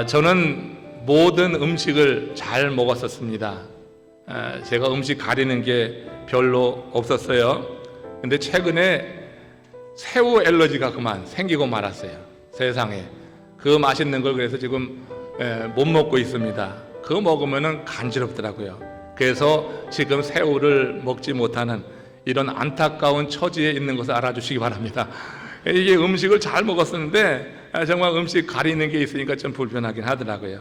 저는 모든 음식을 잘 먹었었습니다. 제가 음식 가리는 게 별로 없었어요. 근데 최근에 새우 알러지가 그만 생기고 말았어요. 세상에. 그 맛있는 걸 그래서 지금 못 먹고 있습니다. 그거 먹으면은 간지럽더라고요. 그래서 지금 새우를 먹지 못하는 이런 안타까운 처지에 있는 것을 알아주시기 바랍니다. 이게 음식을 잘 먹었었는데 정말 음식 가리는 게 있으니까 좀 불편하긴 하더라고요.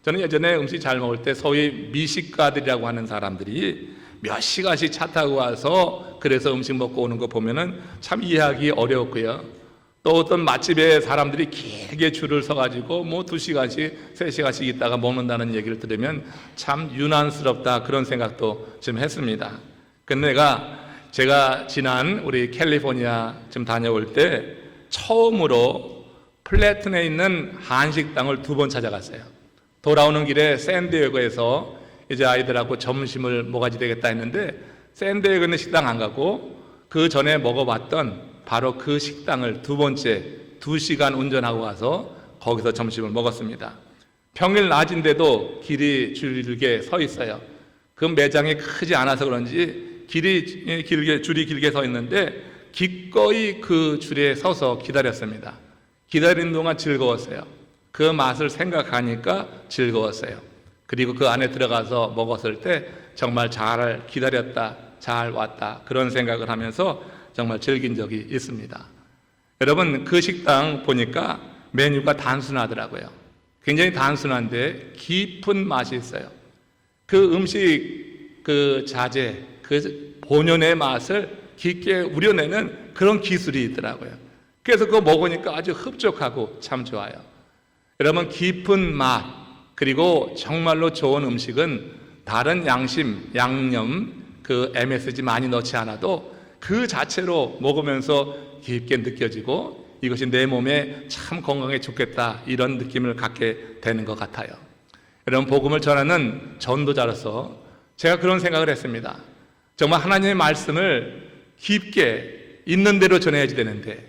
저는 예전에 음식 잘 먹을 때 소위 미식가들이라고 하는 사람들이 몇 시간씩 차 타고 와서 그래서 음식 먹고 오는 거 보면은 참 이해하기 어려웠고요. 또 어떤 맛집에 사람들이 길게 줄을 서가지고 뭐 2시간씩 3시간씩 있다가 먹는다는 얘기를 들으면 참 유난스럽다, 그런 생각도 좀 했습니다. 근데 제가 지난 우리 캘리포니아 좀 다녀올 때 처음으로 플래튼에 있는 한식당을 2번 찾아갔어요. 돌아오는 길에 샌디에고에서 이제 아이들하고 점심을 먹어야지 되겠다 했는데 샌디에고에 있는 식당 안 가고 그 전에 먹어봤던 바로 그 식당을 2번째 2시간 운전하고 와서 거기서 점심을 먹었습니다. 평일 낮인데도 길이 줄게 서 있어요. 그 매장이 크지 않아서 그런지 줄이 길게 서 있는데 기꺼이 그 줄에 서서 기다렸습니다. 기다리는 동안 즐거웠어요. 그 맛을 생각하니까 즐거웠어요. 그리고 그 안에 들어가서 먹었을 때 정말 잘 기다렸다, 잘 왔다, 그런 생각을 하면서 정말 즐긴 적이 있습니다. 여러분, 그 식당 보니까 메뉴가 단순하더라고요. 굉장히 단순한데 깊은 맛이 있어요. 그 음식 그 자재, 그 본연의 맛을 깊게 우려내는 그런 기술이 있더라고요. 그래서 그거 먹으니까 아주 흡족하고 참 좋아요. 여러분, 깊은 맛 그리고 정말로 좋은 음식은 다른 양심, 양념, 그 MSG 많이 넣지 않아도 그 자체로 먹으면서 깊게 느껴지고 이것이 내 몸에 참 건강에 좋겠다, 이런 느낌을 갖게 되는 것 같아요. 여러분, 복음을 전하는 전도자로서 제가 그런 생각을 했습니다. 정말 하나님의 말씀을 깊게 있는 대로 전해야지 되는데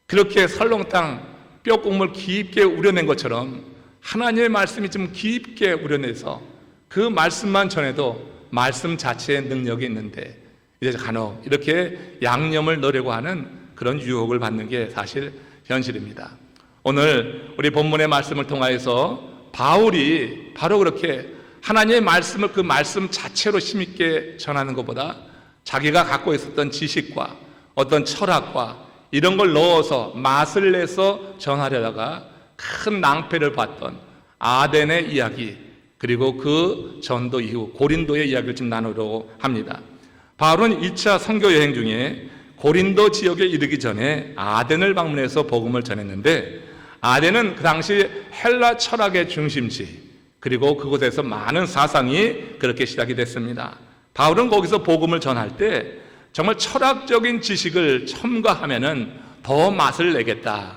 그렇게 설렁탕 뼈국물 깊게 우려낸 것처럼 하나님의 말씀이 좀 깊게 우려내서 그 말씀만 전해도 말씀 자체의 능력이 있는데 이제 간혹 이렇게 양념을 넣으려고 하는 그런 유혹을 받는 게 사실 현실입니다. 오늘 우리 본문의 말씀을 통하여서 바울이 바로 그렇게 하나님의 말씀을 그 말씀 자체로 힘있게 전하는 것보다 자기가 갖고 있었던 지식과 어떤 철학과 이런 걸 넣어서 맛을 내서 전하려다가 큰 낭패를 봤던 아덴의 이야기, 그리고 그 전도 이후 고린도의 이야기를 좀 나누려고 합니다. 바울은 2차 선교 여행 중에 고린도 지역에 이르기 전에 아덴을 방문해서 복음을 전했는데 아덴은 그 당시 헬라 철학의 중심지, 그리고 그곳에서 많은 사상이 그렇게 시작이 됐습니다. 바울은 거기서 복음을 전할 때 정말 철학적인 지식을 첨가하면은 더 맛을 내겠다.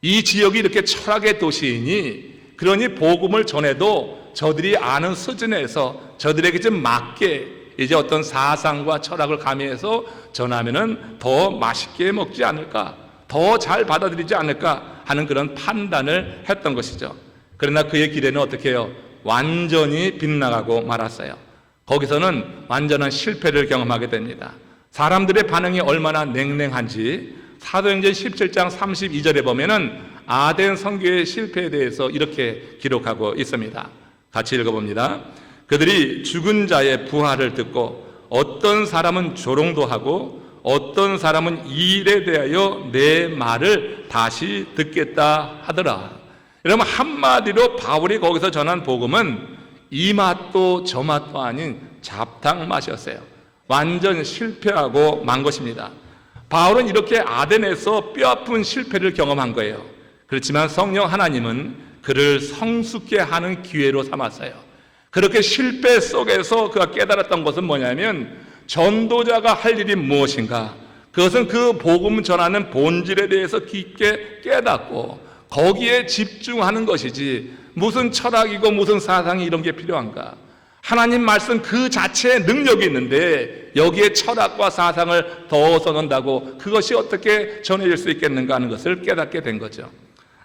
이 지역이 이렇게 철학의 도시이니 그러니 복음을 전해도 저들이 아는 수준에서 저들에게 좀 맞게 이제 어떤 사상과 철학을 가미해서 전하면은 더 맛있게 먹지 않을까, 더 잘 받아들이지 않을까 하는 그런 판단을 했던 것이죠. 그러나 그의 길에는 어떻게 해요? 완전히 빗나가고 말았어요. 거기서는 완전한 실패를 경험하게 됩니다. 사람들의 반응이 얼마나 냉랭한지 사도행전 17장 32절에 보면은 아덴 선교의 실패에 대해서 이렇게 기록하고 있습니다. 같이 읽어봅니다. 그들이 죽은 자의 부활을 듣고 어떤 사람은 조롱도 하고 어떤 사람은 이 일에 대하여 내 말을 다시 듣겠다 하더라. 여러분, 한마디로 바울이 거기서 전한 복음은 이 맛도 저 맛도 아닌 잡탕 맛이었어요. 완전 실패하고 만 것입니다. 바울은 이렇게 아덴에서 뼈아픈 실패를 경험한 거예요. 그렇지만 성령 하나님은 그를 성숙케 하는 기회로 삼았어요. 그렇게 실패 속에서 그가 깨달았던 것은 뭐냐면 전도자가 할 일이 무엇인가, 그것은 그 복음 전하는 본질에 대해서 깊게 깨닫고 거기에 집중하는 것이지 무슨 철학이고 무슨 사상이 이런 게 필요한가. 하나님 말씀 그 자체의 능력이 있는데 여기에 철학과 사상을 더 넣는다고 그것이 어떻게 전해질 수 있겠는가 하는 것을 깨닫게 된 거죠.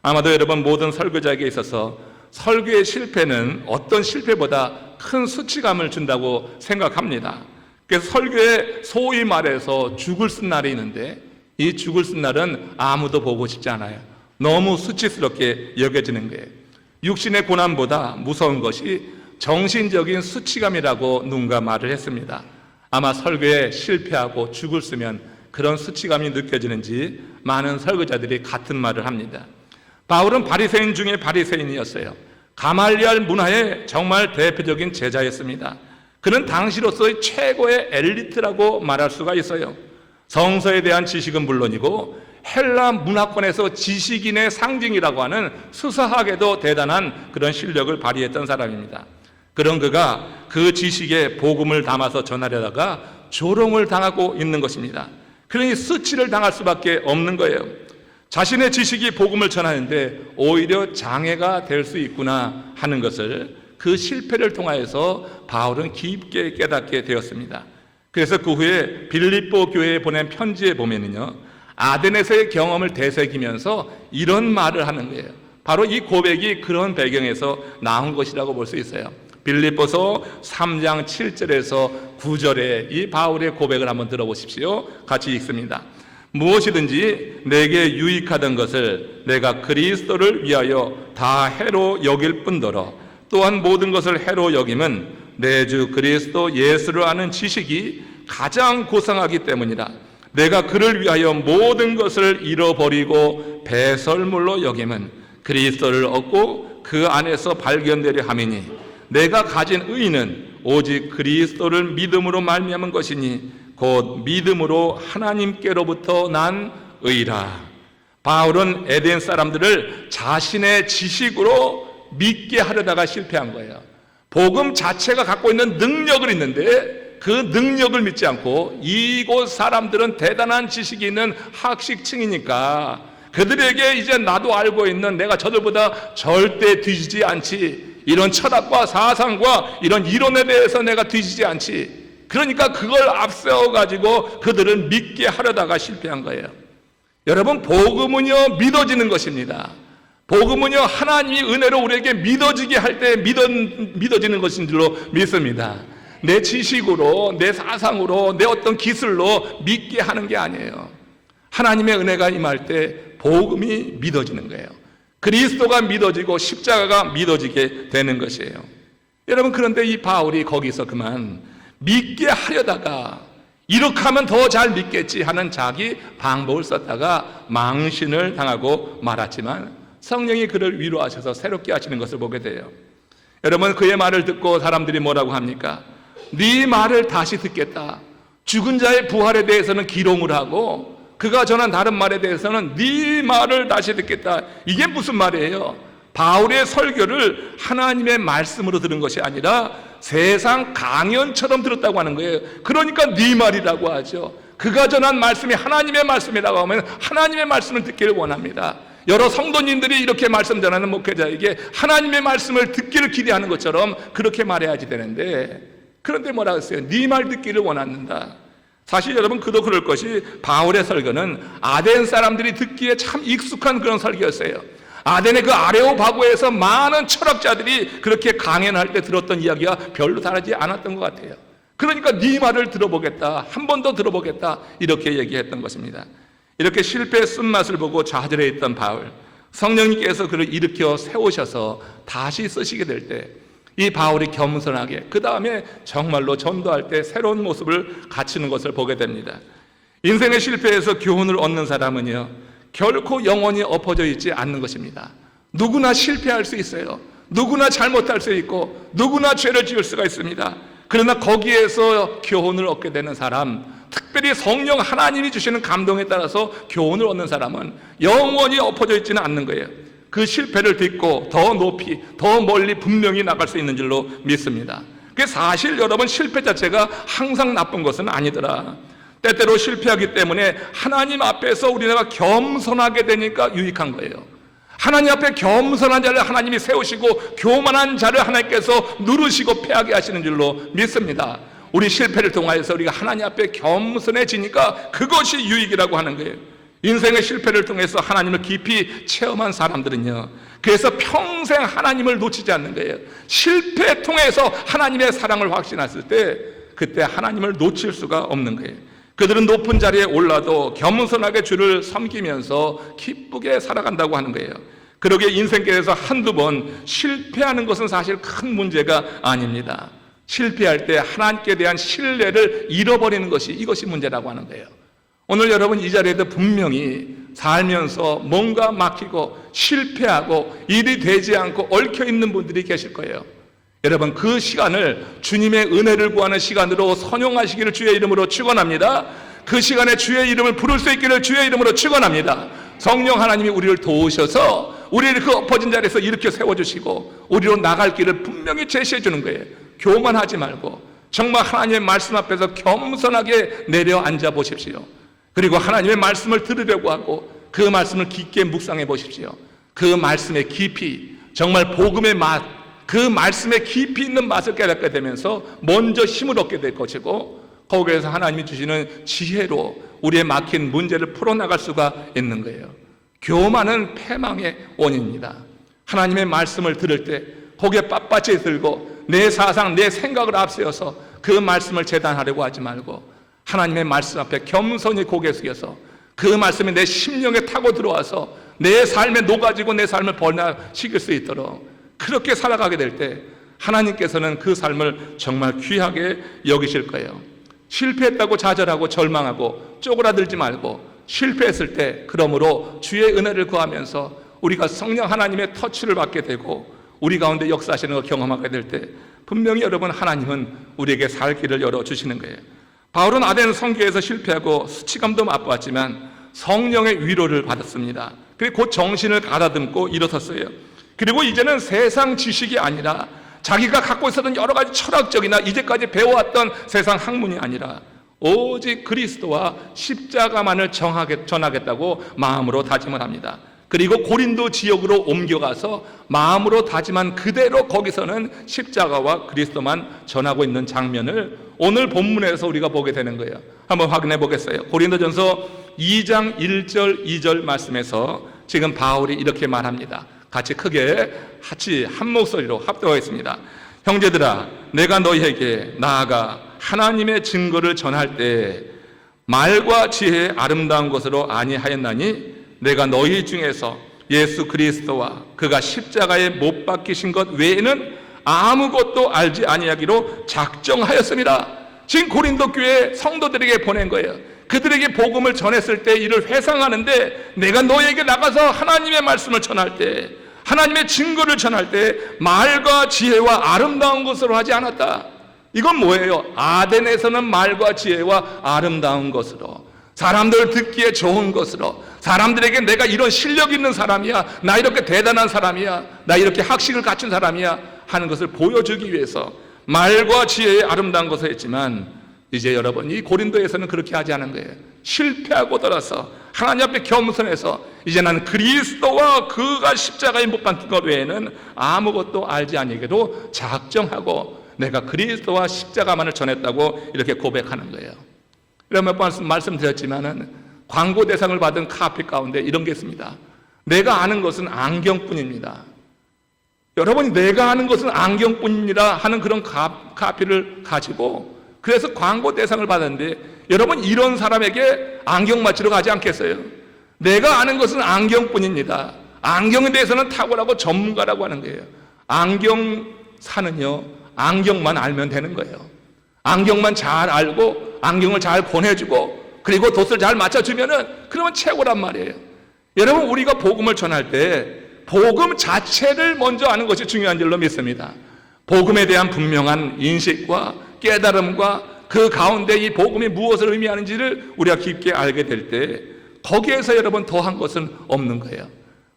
아마도 여러분 모든 설교자에게 있어서 설교의 실패는 어떤 실패보다 큰 수치감을 준다고 생각합니다. 그래서 설교에 소위 말해서 죽을 쓴 날이 있는데 이 죽을 쓴 날은 아무도 보고 싶지 않아요. 너무 수치스럽게 여겨지는 거예요. 육신의 고난보다 무서운 것이 정신적인 수치감이라고 누군가 말을 했습니다. 아마 설교에 실패하고 죽을 쓰면 그런 수치감이 느껴지는지 많은 설교자들이 같은 말을 합니다. 바울은 바리새인 중에 바리새인이었어요. 가말리알 문화의 정말 대표적인 제자였습니다. 그는 당시로서의 최고의 엘리트라고 말할 수가 있어요. 성서에 대한 지식은 물론이고 헬라 문화권에서 지식인의 상징이라고 하는 수사학에도 대단한 그런 실력을 발휘했던 사람입니다. 그런 그가 그 지식에 복음을 담아서 전하려다가 조롱을 당하고 있는 것입니다. 그러니 수치를 당할 수밖에 없는 거예요. 자신의 지식이 복음을 전하는데 오히려 장애가 될 수 있구나 하는 것을 그 실패를 통하여서 바울은 깊게 깨닫게 되었습니다. 그래서 그 후에 빌립보 교회에 보낸 편지에 보면은요, 아덴에서의 경험을 되새기면서 이런 말을 하는 거예요. 바로 이 고백이 그런 배경에서 나온 것이라고 볼 수 있어요. 빌립보서 3장 7절에서 9절에 이 바울의 고백을 한번 들어보십시오. 같이 읽습니다. 무엇이든지 내게 유익하던 것을 내가 그리스도를 위하여 다 해로 여길 뿐더러 또한 모든 것을 해로 여김은 내 주 그리스도 예수를 아는 지식이 가장 고상하기 때문이라. 내가 그를 위하여 모든 것을 잃어버리고 배설물로 여김은 그리스도를 얻고 그 안에서 발견되려 함이니 내가 가진 의는 오직 그리스도를 믿음으로 말미암은 것이니 곧 믿음으로 하나님께로부터 난 의라. 바울은 에덴 사람들을 자신의 지식으로 믿게 하려다가 실패한 거예요. 복음 자체가 갖고 있는 능력을 있는데 그 능력을 믿지 않고 이곳 사람들은 대단한 지식이 있는 학식층이니까 그들에게 이제 나도 알고 있는 내가 저들보다 절대 뒤지지 않지, 이런 철학과 사상과 이런 이론에 대해서 내가 뒤지지 않지, 그러니까 그걸 앞세워가지고 그들을 믿게 하려다가 실패한 거예요. 여러분, 복음은요 믿어지는 것입니다. 복음은요 하나님이 은혜로 우리에게 믿어지게 할 때 믿어지는 것인 줄로 믿습니다. 내 지식으로, 내 사상으로, 내 어떤 기술로 믿게 하는 게 아니에요. 하나님의 은혜가 임할 때 복음이 믿어지는 거예요. 그리스도가 믿어지고 십자가가 믿어지게 되는 것이에요. 여러분, 그런데 이 바울이 거기서 그만 믿게 하려다가 이렇게 하면 더 잘 믿겠지 하는 자기 방법을 썼다가 망신을 당하고 말았지만 성령이 그를 위로하셔서 새롭게 하시는 것을 보게 돼요. 여러분, 그의 말을 듣고 사람들이 뭐라고 합니까? 네 말을 다시 듣겠다. 죽은 자의 부활에 대해서는 기롱을 하고 그가 전한 다른 말에 대해서는 네 말을 다시 듣겠다. 이게 무슨 말이에요? 바울의 설교를 하나님의 말씀으로 들은 것이 아니라 세상 강연처럼 들었다고 하는 거예요. 그러니까 네 말이라고 하죠. 그가 전한 말씀이 하나님의 말씀이라고 하면 하나님의 말씀을 듣기를 원합니다. 여러 성도님들이 이렇게 말씀 전하는 목회자에게 하나님의 말씀을 듣기를 기대하는 것처럼 그렇게 말해야지 되는데, 그런데 뭐라고 했어요? 네 말 듣기를 원한다. 사실 여러분, 그도 그럴 것이 바울의 설교는 아덴 사람들이 듣기에 참 익숙한 그런 설교였어요. 아덴의 그 아레오바고에서 많은 철학자들이 그렇게 강연할 때 들었던 이야기가 별로 다르지 않았던 것 같아요. 그러니까 네 말을 들어보겠다, 한 번 더 들어보겠다, 이렇게 얘기했던 것입니다. 이렇게 실패의 쓴맛을 보고 좌절해 있던 바울, 성령님께서 그를 일으켜 세우셔서 다시 쓰시게 될 때 이 바울이 겸손하게 그 다음에 정말로 전도할 때 새로운 모습을 갖추는 것을 보게 됩니다. 인생의 실패에서 교훈을 얻는 사람은요 결코 영원히 엎어져 있지 않는 것입니다. 누구나 실패할 수 있어요. 누구나 잘못할 수 있고 누구나 죄를 지을 수가 있습니다. 그러나 거기에서 교훈을 얻게 되는 사람, 특별히 성령 하나님이 주시는 감동에 따라서 교훈을 얻는 사람은 영원히 엎어져 있지는 않는 거예요. 그 실패를 딛고 더 높이, 더 멀리 분명히 나갈 수 있는 줄로 믿습니다. 그게 사실 여러분, 실패 자체가 항상 나쁜 것은 아니더라. 때때로 실패하기 때문에 하나님 앞에서 우리가 겸손하게 되니까 유익한 거예요. 하나님 앞에 겸손한 자를 하나님이 세우시고 교만한 자를 하나님께서 누르시고 패하게 하시는 줄로 믿습니다. 우리 실패를 통하여서 우리가 하나님 앞에 겸손해지니까 그것이 유익이라고 하는 거예요. 인생의 실패를 통해서 하나님을 깊이 체험한 사람들은요, 그래서 평생 하나님을 놓치지 않는 거예요. 실패 통해서 하나님의 사랑을 확신했을 때 그때 하나님을 놓칠 수가 없는 거예요. 그들은 높은 자리에 올라도 겸손하게 주를 섬기면서 기쁘게 살아간다고 하는 거예요. 그러기에 인생길에서 한두 번 실패하는 것은 사실 큰 문제가 아닙니다. 실패할 때 하나님께 대한 신뢰를 잃어버리는 것이, 이것이 문제라고 하는 거예요. 오늘 여러분 이 자리에도 분명히 살면서 뭔가 막히고 실패하고 일이 되지 않고 얽혀있는 분들이 계실 거예요. 여러분, 그 시간을 주님의 은혜를 구하는 시간으로 선용하시기를 주의 이름으로 축원합니다. 그 시간에 주의 이름을 부를 수 있기를 주의 이름으로 축원합니다. 성령 하나님이 우리를 도우셔서 우리를 그 엎어진 자리에서 일으켜 세워주시고 우리로 나갈 길을 분명히 제시해 주는 거예요. 교만하지 말고 정말 하나님의 말씀 앞에서 겸손하게 내려앉아 보십시오. 그리고 하나님의 말씀을 들으려고 하고 그 말씀을 깊게 묵상해 보십시오. 그 말씀의 깊이, 정말 복음의 맛, 그 말씀의 깊이 있는 맛을 깨닫게 되면서 먼저 힘을 얻게 될 것이고, 거기에서 하나님이 주시는 지혜로 우리의 막힌 문제를 풀어나갈 수가 있는 거예요. 교만은 패망의 원인입니다. 하나님의 말씀을 들을 때 거기에 빳빳이 들고 내 사상, 내 생각을 앞세워서 그 말씀을 재단하려고 하지 말고 하나님의 말씀 앞에 겸손히 고개 숙여서 그 말씀이 내 심령에 타고 들어와서 내 삶에 녹아지고 내 삶을 변화시킬 수 있도록 그렇게 살아가게 될 때 하나님께서는 그 삶을 정말 귀하게 여기실 거예요. 실패했다고 좌절하고 절망하고 쪼그라들지 말고 실패했을 때 그러므로 주의 은혜를 구하면서 우리가 성령 하나님의 터치를 받게 되고 우리 가운데 역사하시는 걸 경험하게 될 때 분명히 여러분 하나님은 우리에게 살 길을 열어주시는 거예요. 바울은 아덴 선교에서 실패하고 수치감도 맛보았지만 성령의 위로를 받았습니다. 그리고 곧 정신을 가다듬고 일어섰어요. 그리고 이제는 세상 지식이 아니라 자기가 갖고 있었던 여러 가지 철학적이나 이제까지 배워왔던 세상 학문이 아니라 오직 그리스도와 십자가만을 전하겠다고 마음으로 다짐을 합니다. 그리고 고린도 지역으로 옮겨가서 마음으로 다짐한 그대로 거기서는 십자가와 그리스도만 전하고 있는 장면을 오늘 본문에서 우리가 보게 되는 거예요. 한번 확인해 보겠어요. 고린도전서 2장 1절 2절 말씀에서 지금 바울이 이렇게 말합니다. 같이 크게 같이 한 목소리로 합독하겠습니다. 형제들아, 내가 너희에게 나아가 하나님의 증거를 전할 때 말과 지혜의 아름다운 것으로 아니하였나니 내가 너희 중에서 예수 그리스도와 그가 십자가에 못 박히신 것 외에는 아무것도 알지 아니하기로 작정하였습니다. 지금 고린도 교회 성도들에게 보낸 거예요. 그들에게 복음을 전했을 때 이를 회상하는데 내가 너에게 나가서 하나님의 말씀을 전할 때 하나님의 증거를 전할 때 말과 지혜와 아름다운 것으로 하지 않았다. 이건 뭐예요? 아덴에서는 말과 지혜와 아름다운 것으로, 사람들 듣기에 좋은 것으로, 사람들에게 내가 이런 실력 있는 사람이야, 나 이렇게 대단한 사람이야, 나 이렇게 학식을 갖춘 사람이야 하는 것을 보여주기 위해서 말과 지혜의 아름다운 것을 했지만, 이제 여러분 이 고린도에서는 그렇게 하지 않은 거예요. 실패하고 돌아서 하나님 앞에 겸손해서 이제 나는 그리스도와 그가 십자가에 못 박힌 것 외에는 아무것도 알지 아니게도 작정하고 내가 그리스도와 십자가만을 전했다고 이렇게 고백하는 거예요. 몇 번 말씀드렸지만은 광고 대상을 받은 카피 가운데 이런 게 있습니다. 내가 아는 것은 안경뿐입니다. 여러분이 내가 아는 것은 안경뿐이라 하는 그런 카피를 가지고 그래서 광고 대상을 받았는데, 여러분 이런 사람에게 안경 맞추러 가지 않겠어요? 내가 아는 것은 안경뿐입니다. 안경에 대해서는 탁월하고 전문가라고 하는 거예요. 안경사는요, 안경만 알면 되는 거예요. 안경만 잘 알고 안경을 잘 권해주고 그리고 돛을 잘 맞춰주면은 그러면 최고란 말이에요. 여러분 우리가 복음을 전할 때 복음 자체를 먼저 아는 것이 중요한 줄로 믿습니다. 복음에 대한 분명한 인식과 깨달음과 그 가운데 이 복음이 무엇을 의미하는지를 우리가 깊게 알게 될 때 거기에서 여러분 더한 것은 없는 거예요.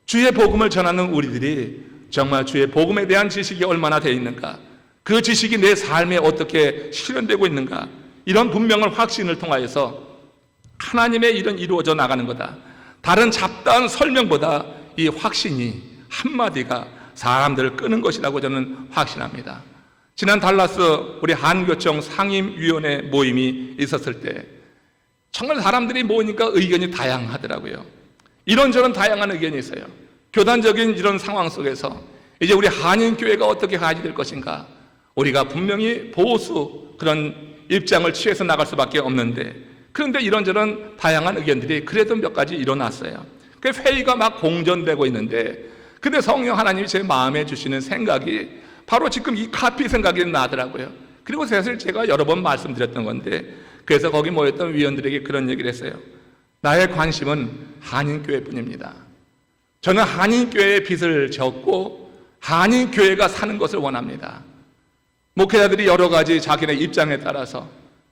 주의 복음을 전하는 우리들이 정말 주의 복음에 대한 지식이 얼마나 되어 있는가, 그 지식이 내 삶에 어떻게 실현되고 있는가, 이런 분명한 확신을 통하여서 하나님의 일은 이루어져 나가는 거다. 다른 잡다한 설명보다 이 확신이 한마디가 사람들을 끄는 것이라고 저는 확신합니다. 지난 달라스 우리 한교청 상임위원회 모임이 있었을 때 정말 사람들이 모이니까 의견이 다양하더라고요. 이런저런 다양한 의견이 있어요. 교단적인 이런 상황 속에서 이제 우리 한인교회가 어떻게 가야지 될 것인가, 우리가 분명히 보수 그런 입장을 취해서 나갈 수밖에 없는데, 그런데 이런저런 다양한 의견들이 그래도 몇 가지 일어났어요. 그 회의가 막 공전되고 있는데, 근데 성령 하나님이 제 마음에 주시는 생각이 바로 지금 이 카피 생각이 나더라고요. 그리고 사실 제가 여러 번 말씀드렸던 건데, 그래서 거기 모였던 위원들에게 그런 얘기를 했어요. 나의 관심은 한인교회뿐입니다. 저는 한인교회의 빚을 졌고 한인교회가 사는 것을 원합니다. 목회자들이 여러 가지 자기네 입장에 따라서,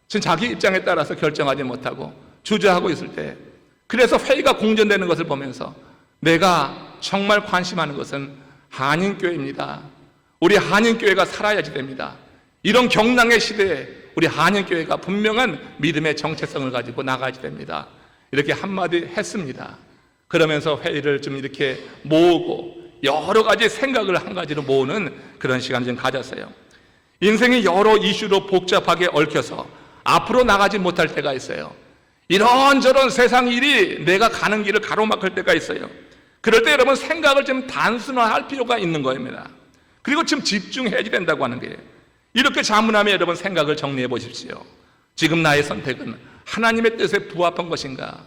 지금 자기 입장에 따라서 결정하지 못하고 주저하고 있을 때, 그래서 회의가 공전되는 것을 보면서 내가 정말 관심하는 것은 한인교회입니다. 우리 한인교회가 살아야지 됩니다. 이런 경랑의 시대에 우리 한인교회가 분명한 믿음의 정체성을 가지고 나가야지 됩니다. 이렇게 한마디 했습니다. 그러면서 회의를 좀 이렇게 모으고 여러 가지 생각을 한 가지로 모으는 그런 시간을 좀 가졌어요. 인생이 여러 이슈로 복잡하게 얽혀서 앞으로 나가지 못할 때가 있어요. 이런저런 세상 일이 내가 가는 길을 가로막을 때가 있어요. 그럴 때 여러분 생각을 좀 단순화할 필요가 있는 겁니다. 그리고 좀 집중해야지 된다고 하는 거예요. 이렇게 자문하며 여러분 생각을 정리해 보십시오. 지금 나의 선택은 하나님의 뜻에 부합한 것인가?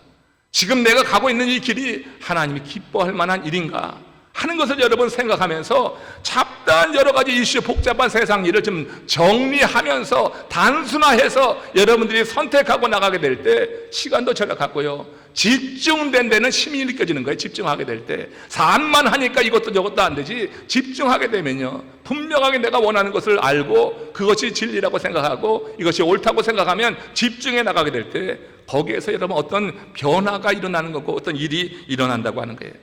지금 내가 가고 있는 이 길이 하나님이 기뻐할 만한 일인가? 하는 것을 여러분 생각하면서 잡다한 여러 가지 이슈, 복잡한 세상 일을 좀 정리하면서 단순화해서 여러분들이 선택하고 나가게 될 때 시간도 절약하고요, 집중된 데는 힘이 느껴지는 거예요. 집중하게 될 때 산만 하니까 이것도 저것도 안 되지, 집중하게 되면요 분명하게 내가 원하는 것을 알고 그것이 진리라고 생각하고 이것이 옳다고 생각하면 집중해 나가게 될 때 거기에서 여러분 어떤 변화가 일어나는 거고 어떤 일이 일어난다고 하는 거예요.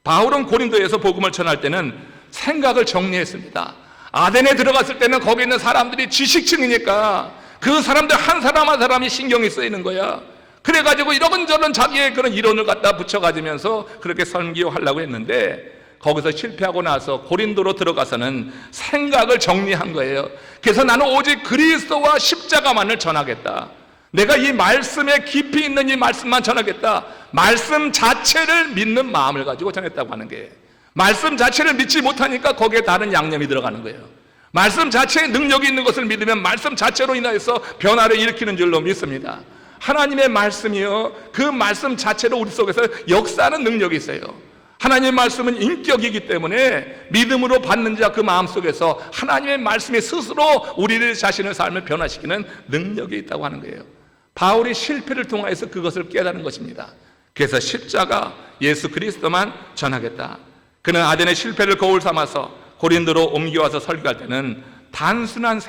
바울은 고린도에서 복음을 전할 때는 생각을 정리했습니다. 아덴에 들어갔을 때는 거기 있는 사람들이 지식층이니까 그 사람들 한 사람 한 사람이 신경이 쓰이는 거야. 그래가지고 이런저런 자기의 그런 이론을 갖다 붙여가지면서 그렇게 설교하려고 했는데 거기서 실패하고 나서 고린도로 들어가서는 생각을 정리한 거예요. 그래서 나는 오직 그리스도와 십자가만을 전하겠다. 내가 이 말씀에 깊이 있는 이 말씀만 전하겠다. 말씀 자체를 믿는 마음을 가지고 전했다고 하는 게, 말씀 자체를 믿지 못하니까 거기에 다른 양념이 들어가는 거예요. 말씀 자체에 능력이 있는 것을 믿으면 말씀 자체로 인하여서 변화를 일으키는 줄로 믿습니다. 하나님의 말씀이요, 그 말씀 자체로 우리 속에서 역사하는 능력이 있어요. 하나님의 말씀은 인격이기 때문에 믿음으로 받는 자 그 마음속에서 하나님의 말씀이 스스로 우리들 자신의 삶을 변화시키는 능력이 있다고 하는 거예요. 바울이 실패를 통해서 그것을 깨달은 것입니다. 그래서 십자가 예수 그리스도만 전하겠다. 그는 아덴의 실패를 거울 삼아서 고린도로 옮겨와서 설교할 때는 단순한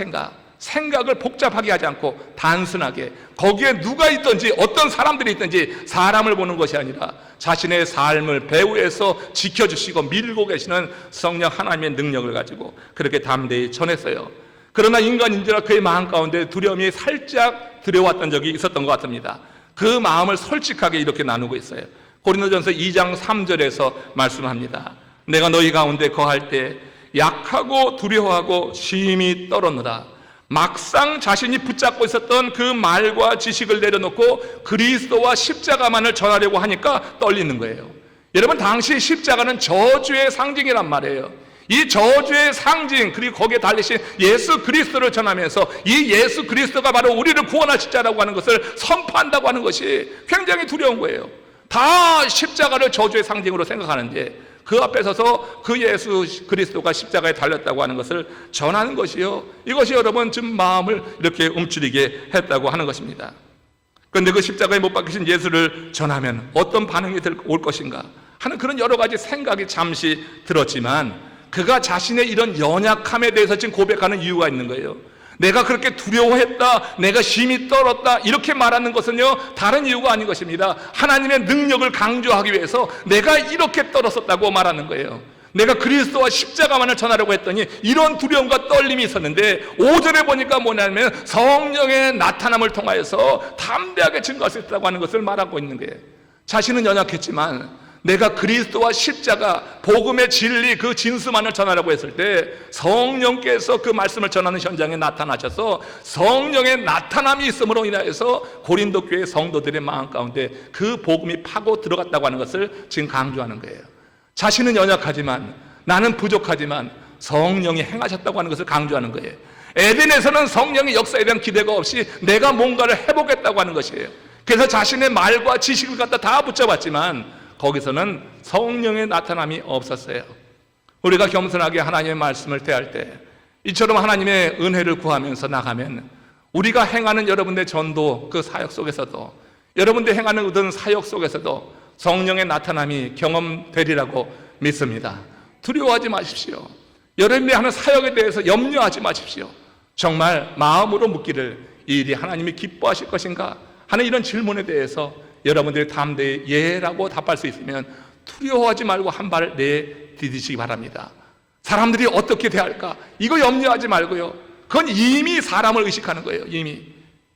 생각을 복잡하게 하지 않고 단순하게 거기에 누가 있든지 어떤 사람들이 있든지 사람을 보는 것이 아니라 자신의 삶을 배후에서 지켜주시고 밀고 계시는 성령 하나님의 능력을 가지고 그렇게 담대히 전했어요. 그러나 인간인지라 그의 마음 가운데 두려움이 살짝 들여왔던 적이 있었던 것 같습니다. 그 마음을 솔직하게 이렇게 나누고 있어요. 고린도전서 2장 3절에서 말씀합니다. 내가 너희 가운데 거할 때 약하고 두려워하고 심히 떨었노라. 막상 자신이 붙잡고 있었던 그 말과 지식을 내려놓고 그리스도와 십자가만을 전하려고 하니까 떨리는 거예요. 여러분, 당시 십자가는 저주의 상징이란 말이에요. 이 저주의 상징, 그리고 거기에 달리신 예수 그리스도를 전하면서 이 예수 그리스도가 바로 우리를 구원하실 자라고 하는 것을 선포한다고 하는 것이 굉장히 두려운 거예요. 다 십자가를 저주의 상징으로 생각하는데 그 앞에 서서 그 예수 그리스도가 십자가에 달렸다고 하는 것을 전하는 것이요, 이것이 여러분 좀 마음을 이렇게 움츠리게 했다고 하는 것입니다. 그런데 그 십자가에 못 박히신 예수를 전하면 어떤 반응이 올 것인가 하는 그런 여러 가지 생각이 잠시 들었지만, 그가 자신의 이런 연약함에 대해서 지금 고백하는 이유가 있는 거예요. 내가 그렇게 두려워했다, 내가 심히 떨었다, 이렇게 말하는 것은요 다른 이유가 아닌 것입니다. 하나님의 능력을 강조하기 위해서 내가 이렇게 떨었었다고 말하는 거예요. 내가 그리스도와 십자가만을 전하려고 했더니 이런 두려움과 떨림이 있었는데 5절에 보니까 뭐냐면 성령의 나타남을 통하여서 담대하게 증거할 수 있다고 하는 것을 말하고 있는 거예요. 자신은 연약했지만 내가 그리스도와 십자가, 복음의 진리, 그 진수만을 전하라고 했을 때 성령께서 그 말씀을 전하는 현장에 나타나셔서 성령의 나타남이 있음으로 인하여서 고린도 교회 성도들의 마음 가운데 그 복음이 파고 들어갔다고 하는 것을 지금 강조하는 거예요. 자신은 연약하지만, 나는 부족하지만 성령이 행하셨다고 하는 것을 강조하는 거예요. 에덴에서는 성령의 역사에 대한 기대가 없이 내가 뭔가를 해보겠다고 하는 것이에요. 그래서 자신의 말과 지식을 갖다 다 붙여봤지만 거기서는 성령의 나타남이 없었어요. 우리가 겸손하게 하나님의 말씀을 대할 때 이처럼 하나님의 은혜를 구하면서 나가면 우리가 행하는 여러분의 전도 그 사역 속에서도, 여러분들 행하는 어떤 사역 속에서도 성령의 나타남이 경험되리라고 믿습니다. 두려워하지 마십시오. 여러분이 하는 사역에 대해서 염려하지 마십시오. 정말 마음으로 묻기를, 이 일이 하나님이 기뻐하실 것인가 하는 이런 질문에 대해서 여러분들이 담대히 예라고 답할 수 있으면 두려워하지 말고 한 발 내디디시기 바랍니다. 사람들이 어떻게 대할까, 이거 염려하지 말고요. 그건 이미 사람을 의식하는 거예요. 이미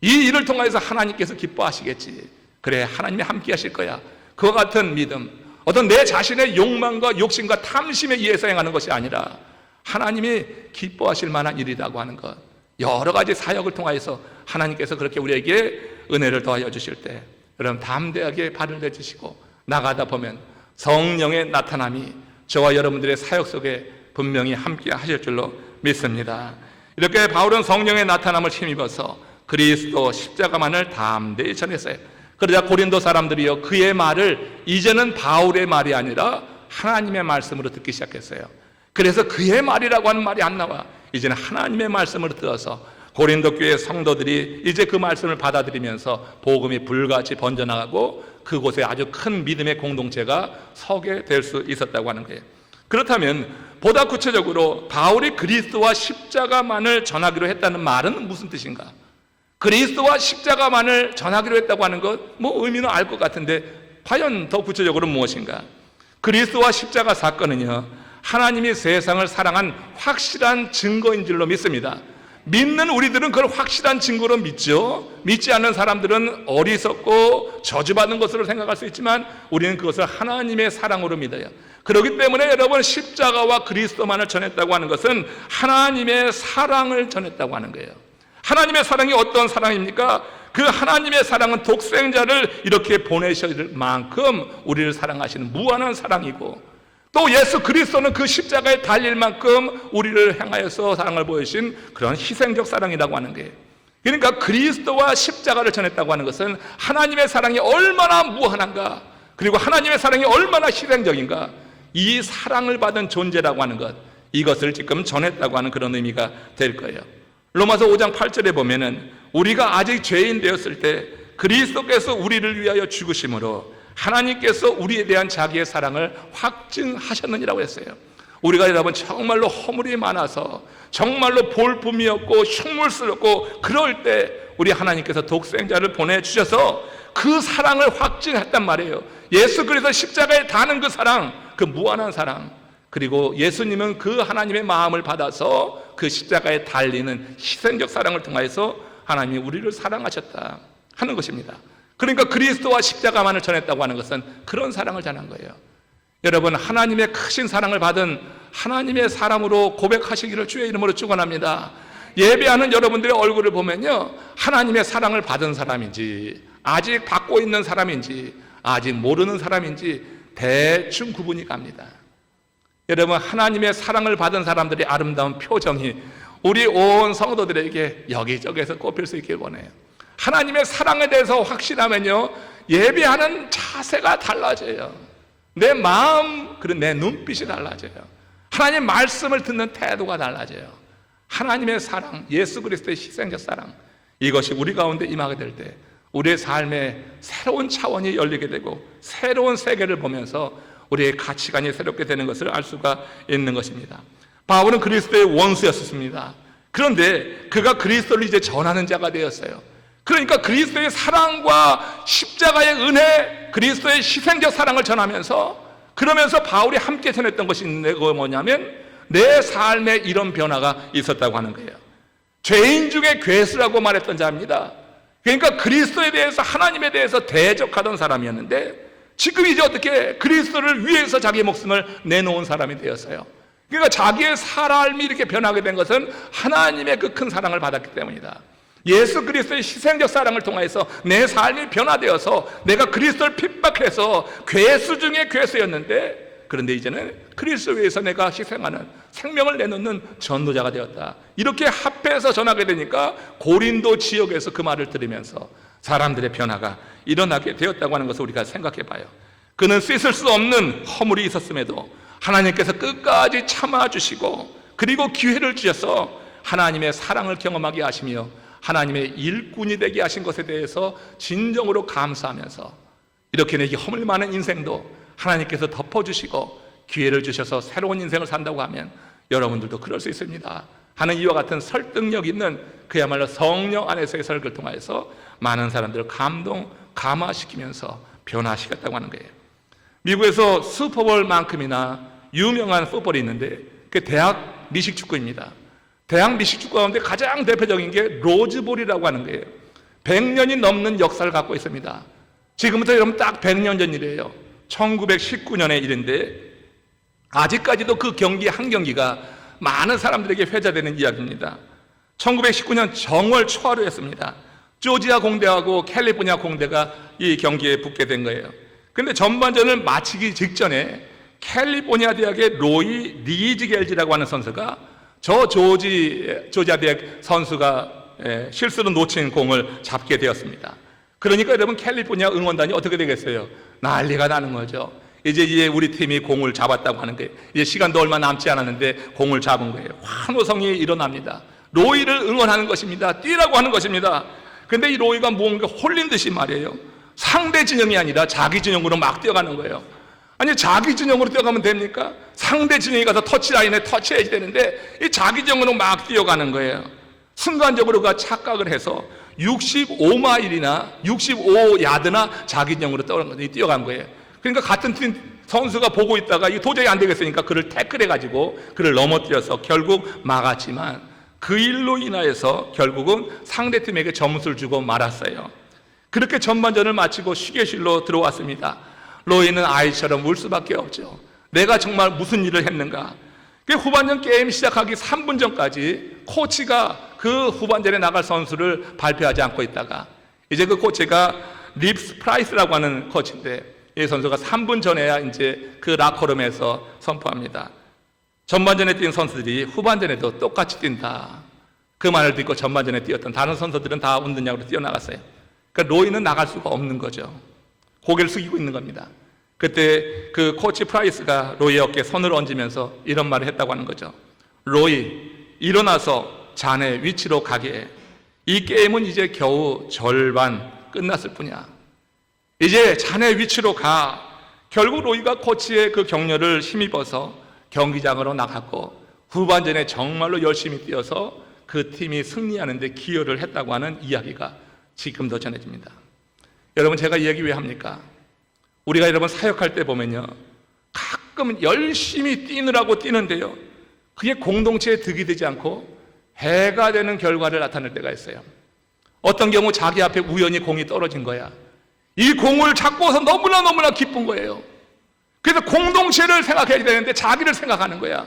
이 일을 통해서 하나님께서 기뻐하시겠지, 그래 하나님이 함께 하실 거야, 그와 같은 믿음, 어떤 내 자신의 욕망과 욕심과 탐심에 의해서 행하는 것이 아니라 하나님이 기뻐하실 만한 일이라고 하는 것, 여러 가지 사역을 통해서 하나님께서 그렇게 우리에게 은혜를 더하여 주실 때 여러분 담대하게 발을 내주시고 나가다 보면 성령의 나타남이 저와 여러분들의 사역 속에 분명히 함께 하실 줄로 믿습니다. 이렇게 바울은 성령의 나타남을 힘입어서 그리스도 십자가만을 담대히 전했어요. 그러자 고린도 사람들이요, 그의 말을 이제는 바울의 말이 아니라 하나님의 말씀으로 듣기 시작했어요. 그래서 그의 말이라고 하는 말이 안 나와. 이제는 하나님의 말씀을 들어서 고린도 교회 성도들이 이제 그 말씀을 받아들이면서 복음이 불같이 번져나가고 그곳에 아주 큰 믿음의 공동체가 서게 될 수 있었다고 하는 거예요. 그렇다면 보다 구체적으로 바울이 그리스도와 십자가만을 전하기로 했다는 말은 무슨 뜻인가? 그리스도와 십자가만을 전하기로 했다고 하는 것, 뭐 의미는 알 것 같은데 과연 더 구체적으로 무엇인가? 그리스도와 십자가 사건은요, 하나님이 세상을 사랑한 확실한 증거인 줄로 믿습니다. 믿는 우리들은 그걸 확실한 증거로 믿죠. 믿지 않는 사람들은 어리석고 저주받는 것으로 생각할 수 있지만 우리는 그것을 하나님의 사랑으로 믿어요. 그렇기 때문에 여러분, 십자가와 그리스도만을 전했다고 하는 것은 하나님의 사랑을 전했다고 하는 거예요. 하나님의 사랑이 어떤 사랑입니까? 그 하나님의 사랑은 독생자를 이렇게 보내실 만큼 우리를 사랑하시는 무한한 사랑이고, 또 예수 그리스도는 그 십자가에 달릴 만큼 우리를 향하여서 사랑을 보이신 그런 희생적 사랑이라고 하는 거예요. 그러니까 그리스도와 십자가를 전했다고 하는 것은 하나님의 사랑이 얼마나 무한한가, 그리고 하나님의 사랑이 얼마나 희생적인가, 이 사랑을 받은 존재라고 하는 것, 이것을 지금 전했다고 하는 그런 의미가 될 거예요. 로마서 5장 8절에 보면은 우리가 아직 죄인 되었을 때 그리스도께서 우리를 위하여 죽으심으로 하나님께서 우리에 대한 자기의 사랑을 확증하셨느니라고 했어요. 우리가 여러분 정말로 허물이 많아서 정말로 볼품이 없고 흉물스럽고 그럴 때 우리 하나님께서 독생자를 보내주셔서 그 사랑을 확증했단 말이에요. 예수 그리스도 십자가에 다는 그 사랑, 그 무한한 사랑, 그리고 예수님은 그 하나님의 마음을 받아서 그 십자가에 달리는 희생적 사랑을 통해서 하나님이 우리를 사랑하셨다 하는 것입니다. 그러니까 그리스도와 십자가만을 전했다고 하는 것은 그런 사랑을 전한 거예요. 여러분, 하나님의 크신 사랑을 받은 하나님의 사람으로 고백하시기를 주의 이름으로 축원합니다. 예배하는 여러분들의 얼굴을 보면요, 하나님의 사랑을 받은 사람인지 아직 받고 있는 사람인지 아직 모르는 사람인지 대충 구분이 갑니다. 여러분, 하나님의 사랑을 받은 사람들의 아름다운 표정이 우리 온 성도들에게 여기저기에서 꼽힐 수 있길 원해요. 하나님의 사랑에 대해서 확신하면요, 예배하는 자세가 달라져요. 내 마음, 그리고 내 눈빛이 달라져요. 하나님의 말씀을 듣는 태도가 달라져요. 하나님의 사랑, 예수 그리스도의 희생적 사랑, 이것이 우리 가운데 임하게 될 때 우리의 삶에 새로운 차원이 열리게 되고 새로운 세계를 보면서 우리의 가치관이 새롭게 되는 것을 알 수가 있는 것입니다. 바울은 그리스도의 원수였습니다. 그런데 그가 그리스도를 이제 전하는 자가 되었어요. 그러니까 그리스도의 사랑과 십자가의 은혜, 그리스도의 희생적 사랑을 전하면서, 그러면서 바울이 함께 전했던 것이 있는데 그거 뭐냐면 내 삶에 이런 변화가 있었다고 하는 거예요. 죄인 중에 괴수라고 말했던 자입니다. 그러니까 그리스도에 대해서, 하나님에 대해서 대적하던 사람이었는데 지금 이제 어떻게 그리스도를 위해서 자기의 목숨을 내놓은 사람이 되었어요. 그러니까 자기의 삶이 이렇게 변하게 된 것은 하나님의 그 큰 사랑을 받았기 때문이다. 예수 그리스도의 희생적 사랑을 통해서 내 삶이 변화되어서 내가 그리스도를 핍박해서 괴수 중에 괴수였는데, 그런데 이제는 그리스도 위해서 내가 희생하는, 생명을 내놓는 전도자가 되었다. 이렇게 합해서 전하게 되니까 고린도 지역에서 그 말을 들으면서 사람들의 변화가 일어나게 되었다고 하는 것을 우리가 생각해 봐요. 그는 씻을 수 없는 허물이 있었음에도 하나님께서 끝까지 참아주시고, 그리고 기회를 주셔서 하나님의 사랑을 경험하게 하시며 하나님의 일꾼이 되게 하신 것에 대해서 진정으로 감사하면서, 이렇게 내 허물 많은 인생도 하나님께서 덮어주시고 기회를 주셔서 새로운 인생을 산다고 하면 여러분들도 그럴 수 있습니다 하는 이와 같은 설득력 있는 그야말로 성령 안에서의 설교를 통해서 많은 사람들을 감화시키면서 변화시켰다고 하는 거예요. 미국에서 슈퍼볼만큼이나 유명한 풋볼이 있는데 그 대학 미식축구입니다. 대학 미식축구 가운데 가장 대표적인 게 로즈볼이라고 하는 거예요. 100년이 넘는 역사를 갖고 있습니다. 지금부터 여러분 딱 100년 전 일이에요. 1919년의 일인데 아직까지도 그 경기 한 경기가 많은 사람들에게 회자되는 이야기입니다. 1919년 정월 초하루였습니다. 조지아 공대하고 캘리포니아 공대가 이 경기에 붙게 된 거예요. 그런데 전반전을 마치기 직전에 캘리포니아 대학의 로이 리즈겔지라고 하는 선수가 저 조지아 대학 선수가 실수로 놓친 공을 잡게 되었습니다. 그러니까 여러분 캘리포니아 응원단이 어떻게 되겠어요? 난리가 나는 거죠. 이제 우리 팀이 공을 잡았다고 하는 거예요. 이제 시간도 얼마 남지 않았는데 공을 잡은 거예요. 환호성이 일어납니다. 로이를 응원하는 것입니다. 뛰라고 하는 것입니다. 근데 이 로이가 뭔가 홀린 듯이 말이에요. 상대 진영이 아니라 자기 진영으로 막 뛰어가는 거예요. 아니 자기 진영으로 뛰어가면 됩니까? 상대 진영이 가서 터치라인에 터치해야 되는데 이 자기 진영으로 막 뛰어가는 거예요. 순간적으로 그가 착각을 해서 65마일이나 65야드나 자기 진영으로 뛰어간 거예요. 그러니까 같은 팀 선수가 보고 있다가 이게 도저히 안 되겠으니까 그를 태클해가지고 그를 넘어뜨려서 결국 막았지만 그 일로 인하여서 결국은 상대팀에게 점수를 주고 말았어요. 그렇게 전반전을 마치고 휴게실로 들어왔습니다. 로이는 아이처럼 울 수밖에 없죠. 내가 정말 무슨 일을 했는가. 후반전 게임 시작하기 3분 전까지 코치가 그 후반전에 나갈 선수를 발표하지 않고 있다가 이제 그 코치가 립스 프라이스라고 하는 코치인데 이 선수가 3분 전에야 이제 그 라커룸에서 선포합니다. 전반전에 뛴 선수들이 후반전에도 똑같이 뛴다. 그 말을 듣고 전반전에 뛰었던 다른 선수들은 다 운동장으로 뛰어나갔어요. 그러니까 로이는 나갈 수가 없는 거죠. 고개를 숙이고 있는 겁니다. 그때 그 코치 프라이스가 로이의 어깨에 손을 얹으면서 이런 말을 했다고 하는 거죠. 로이, 일어나서 자네 위치로 가게. 이 게임은 이제 겨우 절반 끝났을 뿐이야. 이제 자네 위치로 가. 결국 로이가 코치의 그 격려를 힘입어서 경기장으로 나갔고 후반전에 정말로 열심히 뛰어서 그 팀이 승리하는 데 기여를 했다고 하는 이야기가 지금도 전해집니다. 여러분 제가 이 얘기 왜 합니까? 우리가 여러분 사역할 때 보면요 가끔 열심히 뛰느라고 뛰는데요 그게 공동체에 득이 되지 않고 해가 되는 결과를 나타낼 때가 있어요. 어떤 경우 자기 앞에 우연히 공이 떨어진 거야. 이 공을 잡고서 너무나 기쁜 거예요. 그래서 공동체를 생각해야 되는데 자기를 생각하는 거야.